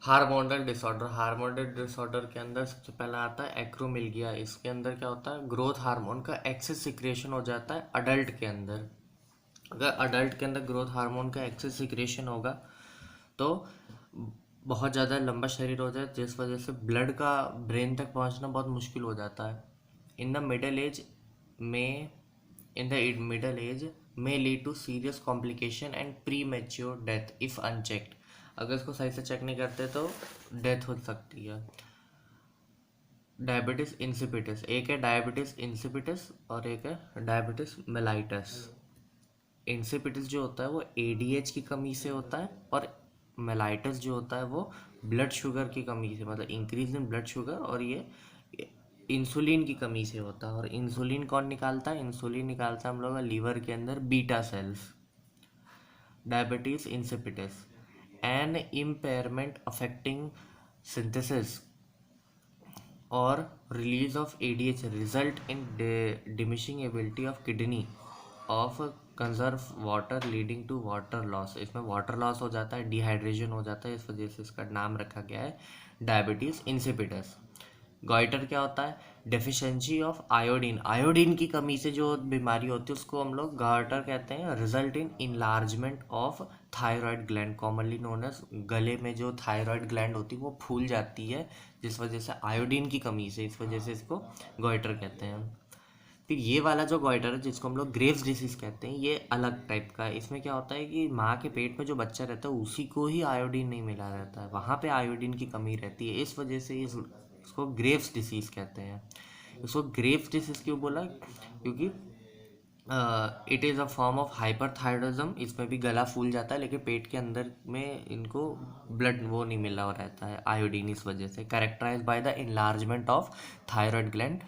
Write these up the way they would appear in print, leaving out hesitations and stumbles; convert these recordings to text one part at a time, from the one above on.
Hormonal disorder के अंदर सबसे पहला आता है एक्रोमिल्गिया। इसके अंदर क्या होता है, ग्रोथ हार्मोन का एक्सेस सिक्रेशन हो जाता है अडल्ट के अंदर। अगर अडल्ट के अंदर ग्रोथ हार्मोन का एक्सेस सिक्रेशन होगा तो बहुत ज़्यादा लंबा शरीर हो जाए, जिस वजह से ब्लड का ब्रेन तक पहुंचना बहुत मुश्किल हो जाता है। इन द मिडल एज में in the middle age may lead to serious complication and premature death if unchecked। अगर इसको सही से चेक नहीं करते तो डेथ हो सकती है। डायबिटीज इंसिपिटस, एक है डायबिटीज इंसिपिटस और एक है डायबिटीज मेलाइटस। इंसिपिटस जो होता है वो एडीएच की कमी से होता है, और मेलाइटस जो होता है वो ब्लड शुगर की कमी से, मतलब इंक्रीज इन ब्लड शुगर, और ये इंसुलिन की कमी से होता है। और इंसुलिन कौन निकालता है, इंसुलिन निकालता है हम लोग का लीवर के अंदर beta cells. Diabetes insipidus, an impairment affecting synthesis or release of ADH result in diminishing ability of kidney of conserve water leading to water loss। इसमें वाटर लॉस हो जाता है, डिहाइड्रेशन हो जाता है, इस वजह से इसका नाम रखा गया है डायबिटीज इंसिपिडस। गॉइटर क्या होता है, डेफिशिएंसी ऑफ आयोडीन, आयोडीन की कमी से जो बीमारी होती है उसको हम लोग गॉइटर कहते हैं। Result in enlargement of thyroid gland, commonly known as, गले में जो थायराइड ग्लैंड होती है वो फूल जाती है जिस वजह से आयोडीन की कमी से, इस वजह से इसको गॉइटर कहते हैं। फिर ये वाला जो गॉइटर है जिसको हम लोग ग्रेव्स डिसीज कहते हैं, ये अलग टाइप का है। इसमें क्या होता है कि माँ के पेट में जो बच्चा रहता है उसी को ही आयोडीन नहीं मिला रहता है, वहाँ पे आयोडीन की कमी रहती है, इस वजह से इसको ग्रेव्स डिसीज कहते हैं। इसको ग्रेव्स डिसीज क्यों बोला, क्योंकि it is a form of hyperthyroidism. इसमें भी गला फूल जाता है लेकिन पेट के अंदर में इनको ब्लड वो नहीं मिला रहता है आयोडीन, इस वजह से। Characterise by the enlargement of thyroid gland.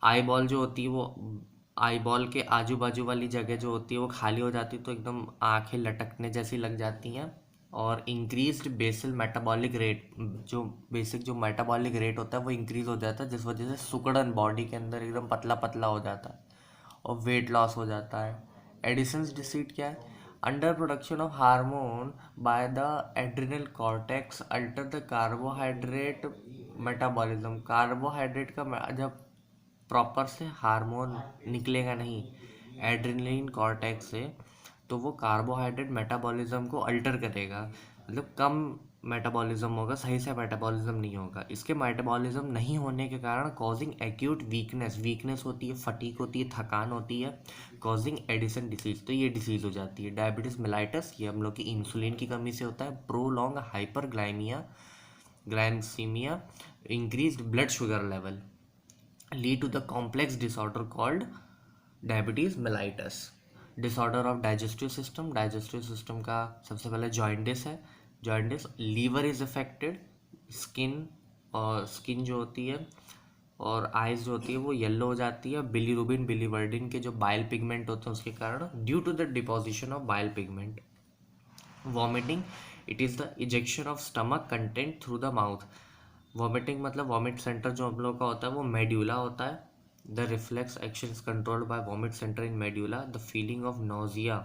Eyeball जो होती है वो, आई बॉल के आजू बाजू वाली जगह जो होती है वो खाली हो जाती है, तो एकदम आंखें लटकने जैसी लग जाती हैं। और इंक्रीज्ड बेसल मेटाबॉलिक रेट, जो बेसिक जो मेटाबॉलिक रेट होता है वो इंक्रीज हो जाता है, जिस वजह से सुकड़न बॉडी के अंदर एकदम पतला पतला हो जाता है और वेट लॉस हो जाता है। एडिसन्स डिसीट क्या है, under production of hormone by the adrenal cortex alter the carbohydrate metabolism. Carbohydrate का जब प्रॉपर से हार्मोन निकलेगा नहीं एड्रेनलिन कॉर्टेक्स से, तो वो कार्बोहाइड्रेट मेटाबॉलिज्म को अल्टर करेगा, मतलब कम मेटाबॉलिज्म होगा, सही से मेटाबॉलिज्म नहीं होगा। इसके मेटाबॉलिज्म नहीं होने के कारण कॉजिंग एक्यूट वीकनेस, वीकनेस होती है, फटीक होती है, थकान होती है, कॉजिंग एडिसन डिसीज, तो ये डिसीज हो जाती है। डायबिटीज मेलाइटस, ये हम लोग की इंसुलिन की कमी से होता है। Prolong hyperglycaemia, glycaemia, increased blood sugar level lead to the complex disorder called diabetes mellitus। Disorder of digestive system का सबसे पहले जॉइंडिस है। Jaundice, liver is affected, skin, और स्किन जो होती है और आइज जो होती है वो येलो हो जाती है बिलीरुबिन बिलीवर्डिन के जो बाइल पिगमेंट होते हैं उसके कारण, due to the deposition of bile pigment. Vomiting, it is the ejection of stomach content through the mouth. Vomiting मतलब वॉमिट सेंटर जो हम लोग का होता है वो मेड्यूला होता है। The reflex action is controlled by vomit centre in medulla. The feeling of nausea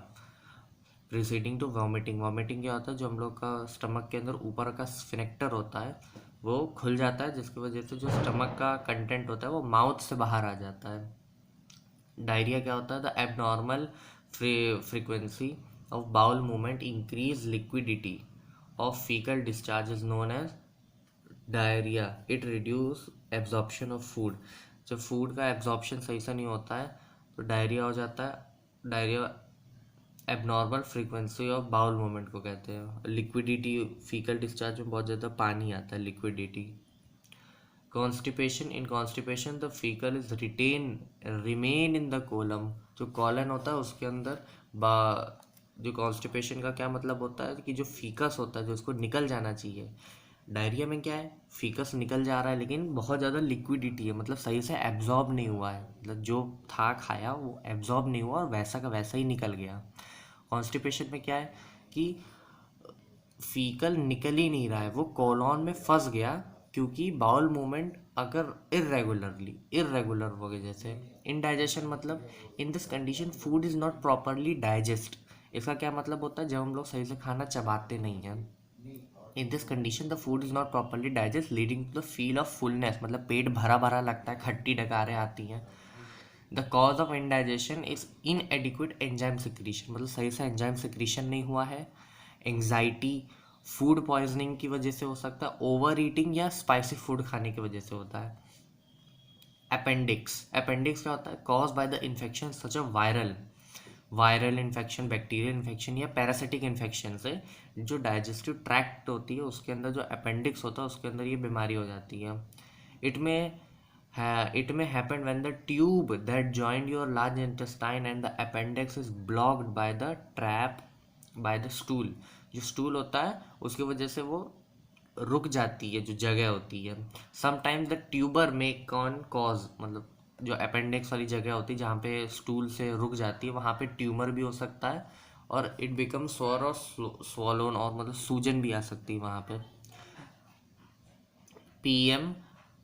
preceding to vomiting, vomiting क्या होता है, जो हम लोग का स्टमक के अंदर ऊपर का स्फिनेक्टर होता है वो खुल जाता है, जिसकी वजह से जो स्टमक का कंटेंट होता है वो माउथ से बाहर आ जाता है। डायरिया क्या होता है, the abnormal frequency of bowel movement, increase liquidity of faecal discharge is known as diarrhoea. It reduce absorption of food, जब फूड का एब्जॉर्प्शन सही से नहीं होता है तो डायरिया हो जाता है। Diarrhoea abnormal frequency of bowel movement को कहते हैं। लिक्विडिटी, फीकल डिस्चार्ज में बहुत ज़्यादा पानी आता है, liquidity. Constipation, in constipation the faecal is remain in the colon, जो कॉलन होता है उसके अंदर बा जो कॉन्स्टिपेशन का क्या मतलब होता है कि जो फीकस होता है जो उसको निकल जाना चाहिए। डायरिया में क्या है, फीकस निकल जा रहा है लेकिन बहुत ज़्यादा लिक्विडिटी है, मतलब सही से एब्जॉर्ब नहीं हुआ है, मतलब जो था खाया वो एब्जॉर्ब नहीं हुआ और वैसा का वैसा ही निकल गया। कॉन्स्टिपेशन में क्या है कि फीकल निकल ही नहीं रहा है, वो कोलॉन में फंस गया, क्योंकि बाउल मूवमेंट अगर इरेगुलर हो गए, जैसे इनडाइजेशन, मतलब इन this condition food is not properly digest. इसका क्या मतलब होता है, जब हम लोग सही से खाना चबाते नहीं हैं in this condition the food is not properly digest leading to the feel of fullness, मतलब पेट भरा भरा लगता है, खट्टी डकारें आती हैं। The cause of indigestion is इनएडिक्वेट enzyme secretion, मतलब सही से एंजाइम सिक्रीशन नहीं हुआ है। एंग्जाइटी, फूड पॉइजनिंग की वजह से हो सकता है, ओवर ईटिंग या स्पाइसी फूड खाने की वजह से होता है। अपेंडिक्स, अपेंडिक्स क्या होता है? Cause by the infection such a viral infection, bacterial infection या पैरासिटिक इन्फेक्शन से जो डाइजेस्टिव ट्रैक्ट होती है उसके अंदर जो अपेंडिक्स होता है उसके अंदर ये बीमारी हो जाती है। इट में happen when the tube that joined your large intestine and the appendix is blocked by the trap by the stool. जो स्टूल होता है उसकी वजह से वो रुक जाती है, जो जगह होती है। Sometimes the tuber may can cause, मतलब जो अपेंडिक्स वाली जगह होती है जहाँ पे स्टूल से रुक जाती है वहाँ पे ट्यूमर भी हो सकता है, और इट बिकम स्वॉर और स्वॉलोन, और मतलब सूजन भी आ सकती है वहाँ पे। पीएम,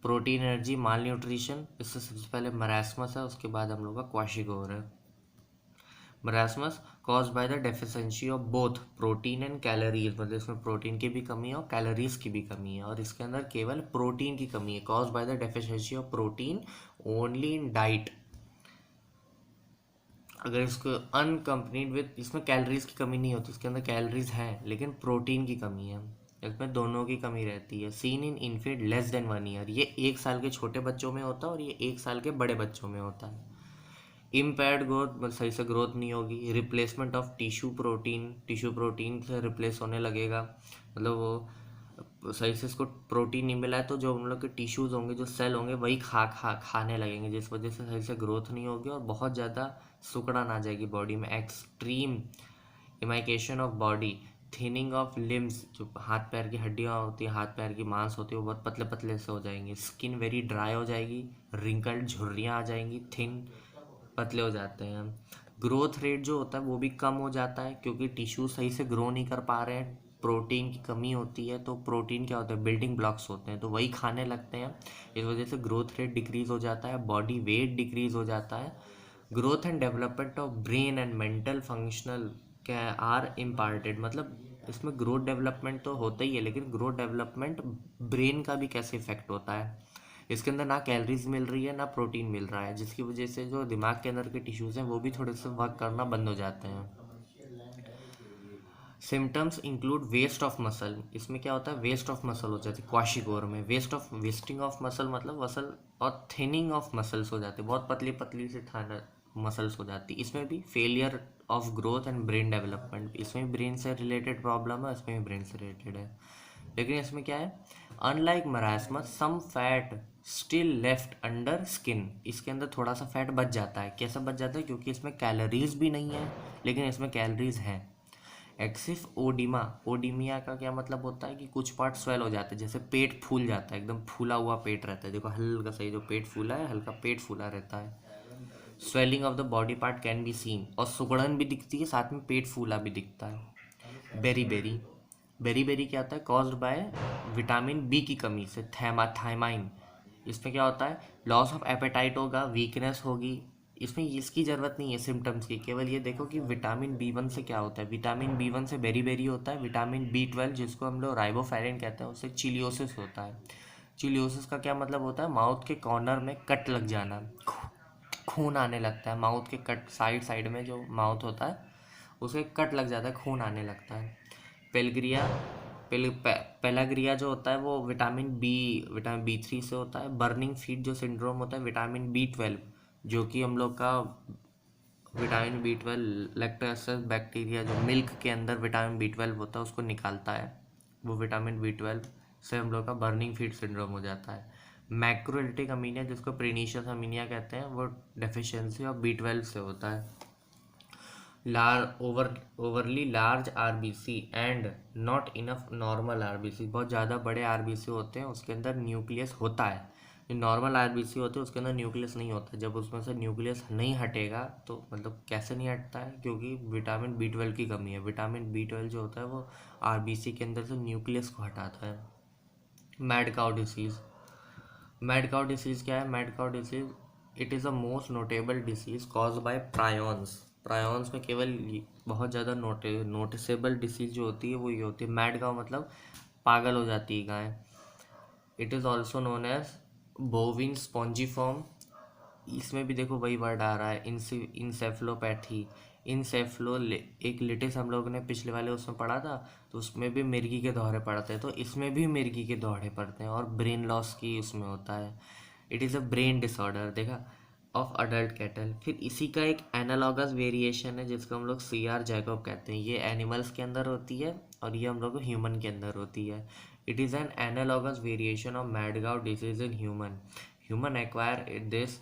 प्रोटीन एनर्जी माल न्यूट्रिशन, इससे सबसे पहले मरासमस है, उसके बाद हम लोग का क्वाशिगोर है। Marasmus cause by the deficiency of both protein and calories, मतलब इसमें प्रोटीन की भी कमी है और कैलोरीज की भी कमी है, और इसके अंदर केवल प्रोटीन की कमी है। Cause by the deficiency of protein only in diet. अगर इसको अनकम्पनीड विद, इसमें कैलोरीज की कमी नहीं होती, इसके अंदर कैलोरीज हैं लेकिन प्रोटीन की कमी है, इसमें दोनों की कमी रहती है। Seen in infant less than 1 year, ये 1 साल के छोटे बच्चों में होता है और ये 1 साल के बड़े बच्चों में होता है। इम्पेयर्ड ग्रोथ, मतलब सही से ग्रोथ नहीं होगी। रिप्लेसमेंट ऑफ टिश्यू प्रोटीन से रिप्लेस होने लगेगा, मतलब वो सही से इसको प्रोटीन नहीं मिला है तो जो हम लोग के टिश्यूज़ होंगे, जो सेल होंगे, वही खाने लगेंगे, जिस वजह से सही से ग्रोथ नहीं होगी और बहुत ज़्यादा सुकड़न आ जाएगी बॉडी में। Extreme emaciation of body, thinning of limbs, जो हाथ पैर की हड्डियाँ होती हैं, हाथ पैर की मांस होती है, वो बहुत पतले पतले से हो जाएंगे। स्किन वेरी ड्राई हो जाएगी, रिंकल्ड झुर्रियाँ आ जाएंगी, थिन पतले हो जाते हैं। ग्रोथ रेट जो होता है वो भी कम हो जाता है क्योंकि टिश्यू सही से ग्रो नहीं कर पा रहे हैं, प्रोटीन की कमी होती है। तो प्रोटीन क्या होता है? बिल्डिंग ब्लॉक्स होते हैं, तो वही खाने लगते हैं, इस वजह से ग्रोथ रेट डिक्रीज हो जाता है, बॉडी वेट डिक्रीज हो जाता है। Growth and development of brain and mental functional क्या आर इम्पार्टेड, मतलब इसमें ग्रोथ डेवलपमेंट तो होता ही है लेकिन ग्रोथ डेवलपमेंट ब्रेन का भी कैसे इफेक्ट होता है। इसके अंदर ना कैलोरीज मिल रही है ना प्रोटीन मिल रहा है, जिसकी वजह से जो दिमाग के अंदर के टिश्यूज़ हैं वो भी थोड़े से वर्क करना बंद हो जाते हैं। Symptoms include waste of muscle, इसमें क्या होता है? वेस्ट ऑफ मसल हो जाती है क्वाशिकोर में। वेस्टिंग ऑफ मसल मतलब मसल, और थिनिंग ऑफ मसल्स हो जाती है, बहुत पतली पतली से थाना मसल्स हो जाती है। इसमें भी failure of growth and brain development, इसमें भी ब्रेन से रिलेटेड प्रॉब्लम है, इसमें भी ब्रेन से रिलेटेड है। लेकिन इसमें क्या है? Unlike marasmus some fat still left under skin, इसके अंदर थोड़ा सा फैट बच जाता है। कैसा बच जाता है? क्योंकि इसमें कैलोरीज भी नहीं है लेकिन इसमें कैलोरीज हैं। एक्सिफ ओडिमा, ओडिमिया का क्या मतलब होता है कि कुछ पार्ट स्वेल हो जाते हैं, जैसे पेट फूल जाता है, एकदम फूला हुआ पेट रहता है। देखो हल्का सा, जो पेट फूला है, हल्का पेट फूला रहता है। Swelling of the body part can be seen, और सुगड़न भी दिखती है, साथ में पेट फूला भी दिखता है। बेरी बेरी क्या होता है? कॉज्ड बाय विटामिन बी की कमी से, थायमाइन। इसमें क्या होता है? लॉस ऑफ एपेटाइट होगा, वीकनेस होगी। इसमें इसकी ज़रूरत नहीं है सिम्टम्स की, केवल ये देखो कि विटामिन B1 से क्या होता है। विटामिन B1 से बेरी होता है। विटामिन B12 जिसको हम लोग राइबोफ्लाविन कहते हैं, उससे चिलियोसिस होता है। चिलियोसिस का क्या मतलब होता है? माउथ के कॉर्नर में कट लग जाना, खून आने लगता है। माउथ के कट, साइड साइड में जो माउथ होता है उसे कट लग जाता है, खून आने लगता है। पेलग्रिया पेलाग्रिया जो होता है वो विटामिन B3 से होता है। बर्निंग फीट जो सिंड्रोम होता है, विटामिन B12, जो कि हम लोग का विटामिन B12 लैक्टोसेस बैक्टीरिया जो मिल्क के अंदर विटामिन B12 होता है उसको निकालता है, वो विटामिन B12 से हम लोग का बर्निंग फीट सिंड्रोम हो जाता है। मैक्रोलिटिक अमीनिया जिसको प्रीनिशियस अमीनिया कहते हैं, वो डेफिशिएंसी ऑफ B12 से होता है। Overly large RBC and not enough normal RBC, बहुत ज़्यादा बड़े आरबीसी होते हैं, उसके अंदर न्यूक्लियस होता है। जो नॉर्मल आरबीसी होते हैं उसके अंदर न्यूक्लियस नहीं होता। जब उसमें से न्यूक्लियस नहीं हटेगा तो मतलब कैसे नहीं हटता है? क्योंकि विटामिन B12 की कमी है। विटामिन B12 जो होता है वो आरबीसी के अंदर से न्यूक्लियस को हटाता है। Mad cow disease, mad cow disease क्या है? Mad cow disease it is a most notable disease cause by prions में केवल बहुत ज़्यादा नोटिसेबल डिसीज़ जो होती है वो ये होती है। मैड काउ मतलब पागल हो जाती है गाय। It is also known as bovine spongiform. इसमें भी देखो वही वर्ड आ रहा है, इंसेफ्लोपैथी। इंसेफ्लो एक लिटिस हम लोगों ने पिछले वाले उसमें पढ़ा था, तो उसमें भी मिर्गी के दौरे पड़ते हैं, तो इसमें भी मिर्गी के दौरे पड़ते हैं, और ब्रेन लॉस की उसमें होता है। It is a brain disorder, देखा, ऑफ अडल्ट कैटल। फिर इसी का एक एनालॉगस वेरिएशन है जिसको हम लोग CR जैकब कहते हैं। ये एनिमल्स के अंदर होती है और ये हम लोग ह्यूमन के अंदर होती है। It is an analogous variation of mad cow disease in human. Human acquire this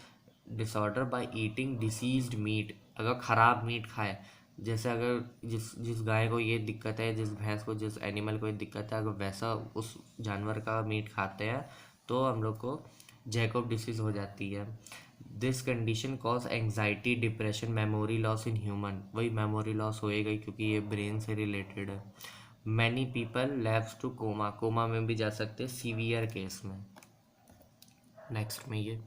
disorder by eating diseased meat. अगर ख़राब मीट खाए, जैसे अगर जिस जिस गाय को ये दिक्कत है, जिस भैंस को, जिस एनिमल को ये दिक्कत है, अगर वैसा उस जानवर का मीट खाते हैं तो हम लोग को जैकब डिसीज़ हो जाती है। This condition cause anxiety, depression, memory loss in human. वही मेमोरी लॉस होएगा क्योंकि ये ब्रेन से रिलेटेड है। Many people lapse to coma, coma में भी जा सकते हैं सीवियर केस में। नेक्स्ट में ये